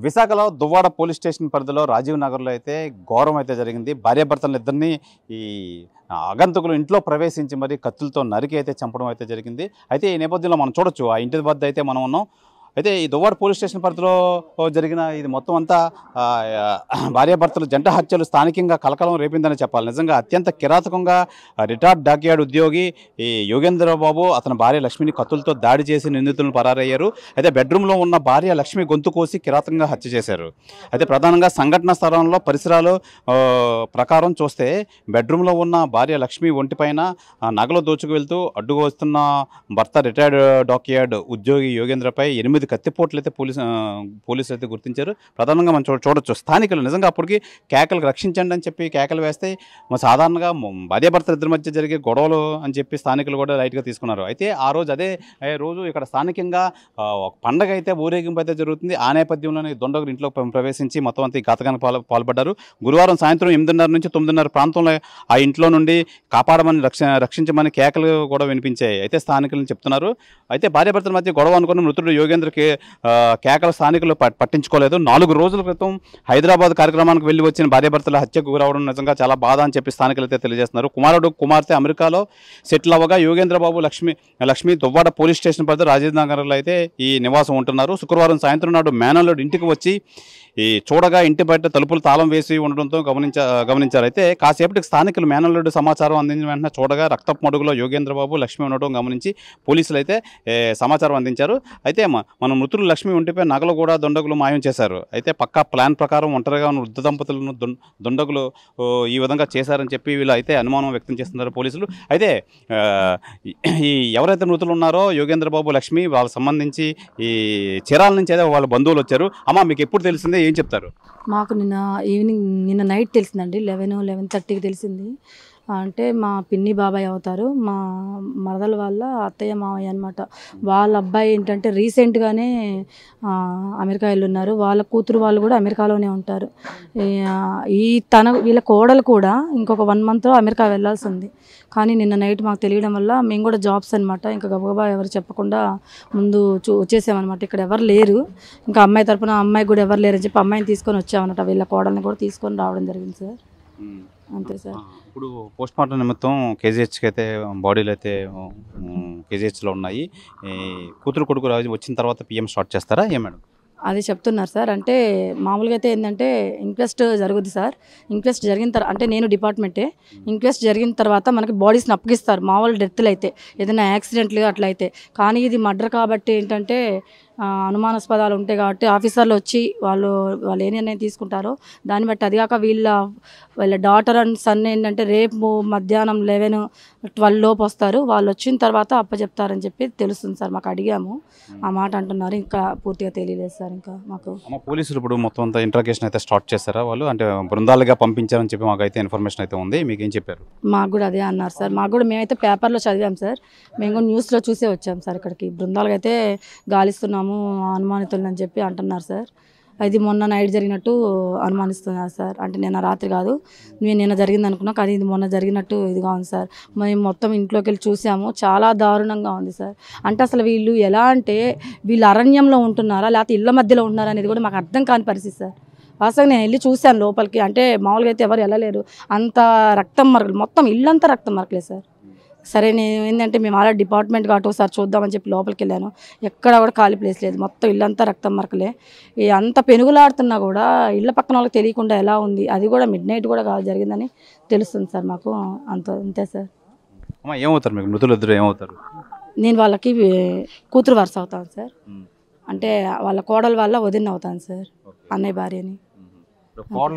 విశాఖలో Duvvada police station పరిధిలో రాజీవ్ నగర్లో అయితే ఘోరం అయితే జరిగింది. భార్యాభర్తలిద్దరిని ఈ ఆగంతకులు ఇంట్లో ప్రవేశించి మరి కత్తులతో నరికి అయితే చంపడం అయితే జరిగింది. అయితే ఈ నేపథ్యంలో మనం చూడొచ్చు ఆ ఇంటి వద్ద అయితే మనం ఉన్నాం. అయితే ఈ దువ్వాడ పోలీస్ స్టేషన్ పరిధిలో జరిగిన ఇది మొత్తం అంతా భార్యాభర్తలు జంట హత్యలు స్థానికంగా కలకలం రేపిందని చెప్పాలి. నిజంగా అత్యంత కిరాతకంగా రిటార్డ్ డాక్యార్డ్ ఉద్యోగి ఈ యోగేంద్ర బాబు అతని భార్య లక్ష్మిని కత్తులతో దాడి చేసి నిందితులను పరారయ్యారు. అయితే బెడ్రూమ్లో ఉన్న భార్య లక్ష్మి గొంతు కోసి కిరాతకంగా హత్య చేశారు. అయితే ప్రధానంగా సంఘటన స్థలంలో పరిసరాలు ప్రకారం చూస్తే బెడ్రూమ్లో ఉన్న భార్య లక్ష్మి ఒంటిపైన నగలు దోచుకు వెళ్తూ అడ్డుకు వస్తున్న భర్త రిటైర్డ్ డాక్యార్డ్ ఉద్యోగి యోగేంద్రపై 8 కత్తిపోట్లు అయితే పోలీసులు అయితే గుర్తించారు. ప్రధానంగా మనం చూడొచ్చు స్థానికులు నిజంగా అప్పటికి కేకలు రక్షించండి అని చెప్పి కేకలు వేస్తే సాధారణంగా భార్యాభర్తల ఇద్దరి మధ్య జరిగే గొడవలు అని చెప్పి స్థానికులు కూడా లైట్గా తీసుకున్నారు. అయితే ఆ రోజు అదే రోజు ఇక్కడ స్థానికంగా ఒక పండగ అయితే ఊరేగింపు అయితే జరుగుతుంది. ఆ నేపథ్యంలోనే దొండగులు ఇంట్లో ప్రవేశించి మొత్తం అంతా ఈ ఘాతకానికి పాల్పడ్డారు. గురువారం సాయంత్రం 8:30 నుంచి 9:30 ప్రాంతంలో ఆ ఇంట్లో నుండి కాపాడమని రక్షించమని కేకలు కూడా వినిపించాయి అయితే స్థానికులను చెప్తున్నారు. అయితే భార్యాభర్తల మధ్య గొడవ అనుకున్న మృతుడు యోగేంద్ర కేకల స్థానికులు పట్టించుకోలేదు. 4 రోజుల క్రితం హైదరాబాద్ కార్యక్రమానికి వెళ్లి వచ్చిన భార్యాభర్తల హత్యకు గురవడం నిజంగా చాలా బాధ అని చెప్పి స్థానికులు అయితే తెలియజేస్తున్నారు. కుమార్తె అమెరికాలో సెటిల్ అవ్వగా యోగేంద్రబాబు లక్ష్మి దువ్వాడ పోలీస్ స్టేషన్ పరిధి రాజీవ్ నగర్లో అయితే ఈ నివాసం ఉంటున్నారు. శుక్రవారం సాయంత్రం నాడు మేనల్లుడు ఇంటికి వచ్చి ఈ చూడగా ఇంటి బయట తలుపులు తాళం వేసి ఉండడంతో గమనించారు. అయితే కాసేపటికి స్థానికులు మేనల్లుడు సమాచారం అందించిన వెంటనే చూడగా రక్తపు మడుగులో యోగేంద్రబాబు లక్ష్మి ఉండడం గమనించి పోలీసులు అయితే సమాచారం అందించారు. అయితే మన మృతులు లక్ష్మి ఒంటిపై నగలు కూడా దొండగులు మాయం చేశారు. అయితే పక్కా ప్లాన్ ప్రకారం ఒంటరిగా ఉన్న వృద్ధ దంపతులను దొండగులు ఈ విధంగా చేశారని చెప్పి వీళ్ళు అయితే అనుమానం వ్యక్తం చేస్తున్నారు పోలీసులు. అయితే ఈ ఎవరైతే మృతులు ఉన్నారో యోగేంద్రబాబు లక్ష్మి వాళ్ళకి సంబంధించి ఈ చీరాల నుంచి అయితే వాళ్ళ బంధువులు వచ్చారు. అమ్మ మీకు ఎప్పుడు తెలిసిందే ఏం చెప్తారు? మాకు నిన్న నైట్ తెలిసిందండి. 11:30కి తెలిసింది. అంటే మా పిన్ని బాబాయ్ అవుతారు, మా మరదల వాళ్ళ అత్తయ్య మావయ్య అనమాట. వాళ్ళ అబ్బాయి ఏంటంటే రీసెంట్గానే అమెరికా వెళ్ళున్నారు. వాళ్ళ కూతురు వాళ్ళు కూడా అమెరికాలోనే ఉంటారు. వీళ్ళ కోడలు కూడా ఇంకొక 1 monthలో అమెరికా వెళ్ళాల్సి ఉంది. కానీ నిన్న నైట్ మాకు తెలియడం వల్ల మేము కూడా జాబ్స్ అనమాట ఇంకా గబగబా ఎవరు చెప్పకుండా ముందు వచ్చేసామన్నమాట. ఇక్కడ ఎవరు లేరు, ఇంకా అమ్మాయి తరపున అమ్మాయి కూడా ఎవరు లేరని చెప్పి అమ్మాయిని తీసుకొని వచ్చామన్నమాట. వీళ్ళ కోడల్ని కూడా తీసుకొని రావడం జరిగింది సార్. అంతే సార్. ఇప్పుడు పోస్ట్ మార్టం నిమిత్తం కేజీహెచ్కి అయితే బాడీలు అయితే కేజీహెచ్లో ఉన్నాయి. కూతురు కొడుకు వచ్చిన తర్వాత పిఎం స్టార్ట్ చేస్తారా ఏ మేడం? అది చెప్తున్నారు సార్. అంటే మామూలుగా అయితే ఏంటంటే ఇంక్వెస్ట్ జరుగుద్ది సార్. ఇంక్వెస్ట్ జరిగిన తర్వాత అంటే నేను డిపార్ట్మెంటే, ఇంక్వెస్ట్ జరిగిన తర్వాత మనకి బాడీస్ని అప్పగిస్తారు మామూలు డెత్లు అయితే, ఏదైనా యాక్సిడెంట్లు అట్లా అయితే. కానీ ఇది మర్డర్ కాబట్టి ఏంటంటే అనుమానాస్పదాలు ఉంటాయి కాబట్టి ఆఫీసర్లు వచ్చి వాళ్ళు ఏ నిర్ణయం తీసుకుంటారో దాన్ని బట్టి, అది కాక వీళ్ళ డాటర్ అండ్ సన్ ఏంటంటే రేపు మధ్యాహ్నం 11-12 లోపు వస్తారు. వాళ్ళు వచ్చిన తర్వాత అప్పచెప్తారని చెప్పి తెలుస్తుంది సార్. మాకు అడిగాము, ఆ మాట అంటున్నారు. ఇంకా పూర్తిగా తెలియలేదు సార్. ఇంకా మాకు పోలీసులు ఇప్పుడు మొత్తం అంతా ఇంట్రాగేషన్ అయితే స్టార్ట్ చేస్తారా? వాళ్ళు అంటే బృందాలుగా పంపించారని చెప్పి మాకు అయితే ఇన్ఫర్మేషన్ అయితే ఉంది. మీకు ఏం చెప్పారు? మాకు కూడా అదే అన్నారు సార్. మాకు కూడా మేమైతే పేపర్లో చదివాం సార్, మేము కూడా న్యూస్లో చూసే వచ్చాం సార్. ఇక్కడికి బృందాలుగా అయితే గాలిస్తున్నాము అనుమానితులని చెప్పి అంటున్నారు సార్. అది మొన్న నైట్ జరిగినట్టు అనుమానిస్తున్నారు సార్. అంటే నిన్న రాత్రి కాదు, నేను నిన్న జరిగింది అనుకున్నా, కానీ ఇది మొన్న జరిగినట్టు ఇదిగా ఉంది సార్. మేము మొత్తం ఇంట్లోకి వెళ్ళి చూసాము, చాలా దారుణంగా ఉంది సార్. అంటే అసలు వీళ్ళు ఎలా అంటే వీళ్ళు అరణ్యంలో ఉంటున్నారా లేకపోతే ఇళ్ళ మధ్యలో ఉంటున్నారా అనేది కూడా మాకు అర్థం కాని పరిస్థితి సార్. వాస్తవంగా నేను వెళ్ళి చూశాను లోపలికి. అంటే మామూలుగా అయితే ఎవరు వెళ్ళలేరు, అంత రక్తం మరకలు, మొత్తం ఇల్లంతా రక్తం మరకలే సార్. సరే నేను ఏంటంటే మేము అలా డిపార్ట్మెంట్ కాబట్టి ఒకసారి చూద్దామని చెప్పి లోపలికి వెళ్ళాను. ఎక్కడ కూడా ఖాళీ ప్లేస్ లేదు, మొత్తం ఇల్లంతా రక్తం మరకలే. అంత పెనుగులాడుతున్నా కూడా ఇళ్ళ పక్కన వాళ్ళకి తెలియకుండా ఎలా ఉంది, అది కూడా మిడ్నైట్ కూడా జరిగిందని తెలుస్తుంది సార్ మాకు. అంతే సార్. ఏమవుతారు మీకు మృతులు ఇద్దరు? ఏమవుతారు? నేను వాళ్ళకి కూతురు వరుస అవుతాను సార్. అంటే వాళ్ళ కోడలు వాళ్ళ వదిన అవుతాను సార్, అన్నయ్య భార్యని.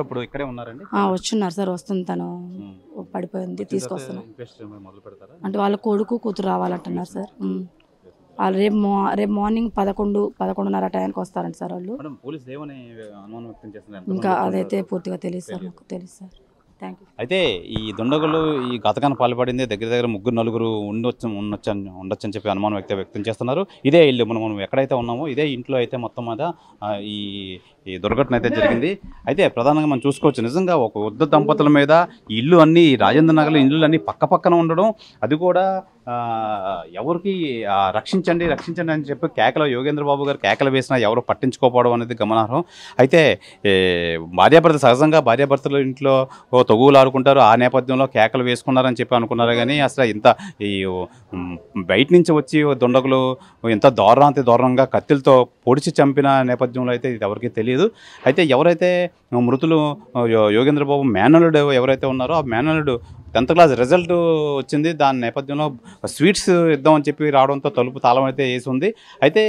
ఇప్పుడు ఇక్కడే ఉన్నారండి? వచ్చున్నారు సార్. వస్తుంది, తను పడిపోయింది, తీసుకొస్తున్నాం. అంటే వాళ్ళ కొడుకు కూతురు రావాలంటున్నారు సార్. వాళ్ళు రేపు మార్నింగ్ 11-11:30 టైంకి వస్తారంట సార్ వాళ్ళు. ఇంకా అదైతే పూర్తిగా తెలియదు సార్, మాకు తెలియదు సార్. అయితే ఈ దుండగులు ఈ ఘాతకానికి పాల్పడింది దగ్గర 3-4 ఉండొచ్చని చెప్పి అనుమానం వ్యక్తం చేస్తున్నారు. ఇదే ఇల్లు మనం ఎక్కడైతే ఉన్నామో ఇదే ఇంట్లో అయితే మొత్తం మీద ఈ ఈ దుర్ఘటన అయితే జరిగింది. అయితే ప్రధానంగా మనం చూసుకోవచ్చు, నిజంగా ఒక వృద్ధ దంపతుల మీద ఈ ఇల్లు అన్నీ రాజేంద్ర నగర్లో ఇల్లు అన్నీ పక్క పక్కన ఉండడం, అది కూడా ఎవరికి రక్షించండి రక్షించండి అని చెప్పి కేకలు యోగేంద్ర బాబు గారు కేకలు వేసినా ఎవరు పట్టించుకోకపోవడం అనేది గమనార్హం. అయితే భార్యాభర్త సహజంగా భార్యాభర్తలు ఇంట్లో తగువులు ఆడుకుంటారు, ఆ నేపథ్యంలో కేకలు వేసుకున్నారని చెప్పి అనుకున్నారు. కానీ అసలు ఇంత ఈ బయట నుంచి వచ్చి దుండగులు ఎంత దారుణంగా కత్తిలతో పొడిచి చంపిన నేపథ్యంలో అయితే ఇది ఎవరికీ తెలియదు. అయితే ఎవరైతే మృతులు యోగేంద్ర బాబు మేనల్లుడు ఎవరైతే ఉన్నారో ఆ మేనల్లుడు 10th క్లాస్ రిజల్ట్ వచ్చింది. దాని నేపథ్యంలో స్వీట్స్ ఇద్దామని చెప్పి రావడంతో తలుపు తాళం అయితే వేసి ఉంది. అయితే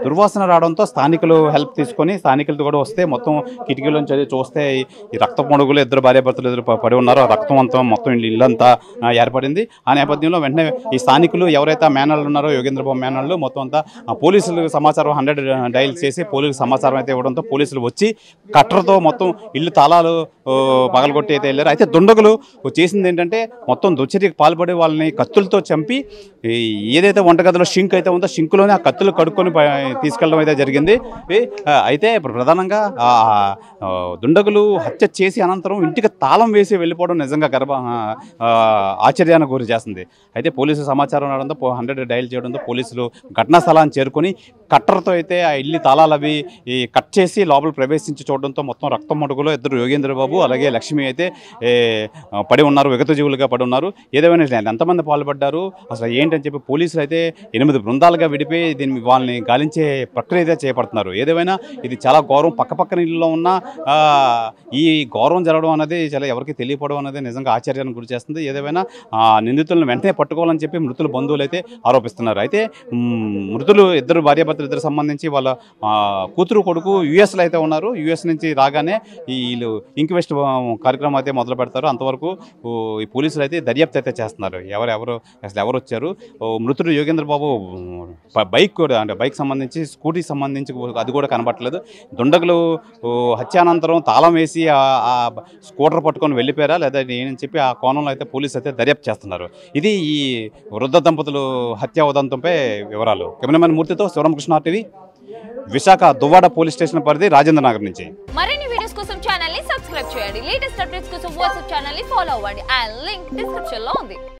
దుర్వాసన రావడంతో స్థానికులు హెల్ప్ తీసుకొని స్థానికులతో కూడా వస్తే మొత్తం కిటికీలోంచి చూస్తే ఈ రక్త పొడుగులు ఇద్దరు భార్యాభర్తలు ఎదురు పడి ఉన్నారు. ఆ రక్తం అంతా మొత్తం ఇల్లంతా ఏర్పడింది. ఆ నేపథ్యంలో వెంటనే ఈ స్థానికులు ఎవరైతే మేనల్లు ఉన్నారో యోగేంద్ర బాబు మేనల్లు మొత్తం అంతా పోలీసులు సమాచారం 100 డైల్ చేసి పోలీసులు సమాచారం అయితే ఇవ్వడంతో పోలీసులు వచ్చి కట్టర్తో మొత్తం ఇల్లు తాళాలు పగలగొట్టి అయితే వెళ్ళారు. అయితే దుండగులు చేసింది ఏంటంటే మొత్తం దుశ్చర్యకు పాల్పడి వాళ్ళని కత్తులతో చంపి ఏదైతే వంటగదిలో షింక్ అయితే ఉందో షింక్లోనే ఆ కత్తులు కడుక్కొని తీసుకెళ్ళడం అయితే జరిగింది. అయితే ప్రధానంగా దుండగులు హత్య చేసి అనంతరం ఇంటికి తాళం వేసి వెళ్ళిపోవడం నిజంగా ఆశ్చర్యానికి గురి చేస్తుంది. అయితే పోలీసులు సమాచారం రావడంతో 100 డైల్ చేయడంతో పోలీసులు ఘటనా స్థలాన్ని చేరుకొని కట్టర్తో అయితే ఆ ఇల్లు తాళాలు అవి కట్ చేసి లోపల ప్రవేశించి చూడడంతో మొత్తం రక్తం మడుగులో ఇద్దరు యోగేంద్ర బాబు అలాగే లక్ష్మి అయితే పడి ఉన్నారు, విగత జీవులుగా పడి ఉన్నారు. ఏదేమైనా ఎంతమంది పాల్పడ్డారు అసలు ఏంటని చెప్పి పోలీసులు అయితే 8 బృందాలుగా విడిపోయి వాళ్ళని గాలించే ప్రక్రియ అయితే చేపడుతున్నారు. ఏదేమైనా ఇది చాలా గౌరవం, పక్కపక్కన ఇళ్ళలో ఉన్న ఈ గౌరవం జరగడం అనేది చాలా ఎవరికి తెలియపడం అనేది నిజంగా ఆశ్చర్యానికి గురి చేస్తుంది. ఏదేమైనా నిందితులను వెంటనే పట్టుకోవాలని చెప్పి మృతుల బంధువులు అయితే ఆరోపిస్తున్నారు. అయితే మృతులు ఇద్దరు భార్యాభర్తలు ఇద్దరు సంబంధించి వాళ్ళ కూతురు కొడుకు యుఎస్లో అయితే ఉన్నారు. యుఎస్ నుంచి రాగానే వీళ్ళు ఇంక్వెస్ట్ కార్యక్రమం అయితే మొదలు పెడతారు. అంతవరకు ఈ పోలీసులు అయితే దర్యాప్తు అయితే చేస్తున్నారు. అసలు ఎవరు వచ్చారు. మృతుడు యోగేంద్ర బాబు బైక్ కూడా అంటే బైక్ సంబంధించి స్కూటీకి సంబంధించి అది కూడా కనబట్టలేదు. దుండగులు హత్యానంతరం తాళం వేసి ఆ స్కూటర్ పట్టుకొని వెళ్ళిపోయారా లేదా ఏంటని చెప్పి ఆ కోణంలో అయితే పోలీసు అయితే దర్యాప్తు చేస్తున్నారు. ఇది ఈ వృద్ధ దంపతులు హత్యా ఉదంతంపై వివరాలు. కెమెరామెన్ మూర్తితో Sivaramakrishna TV, Visakha Duvvada police station పరిధి రాజేంద్ర నగర్ నుంచి. మరిన్ని వీడియోస్ కోసం ఛానల్ ని సబ్స్క్రైబ్ చేయండి. లేటెస్ట్ అప్డేట్స్ కోసం వాట్సాప్ ఛానల్ ని ఫాలో అవ్వండి. ఆ లింక్ డిస్క్రిప్షన్ లో ఉంది.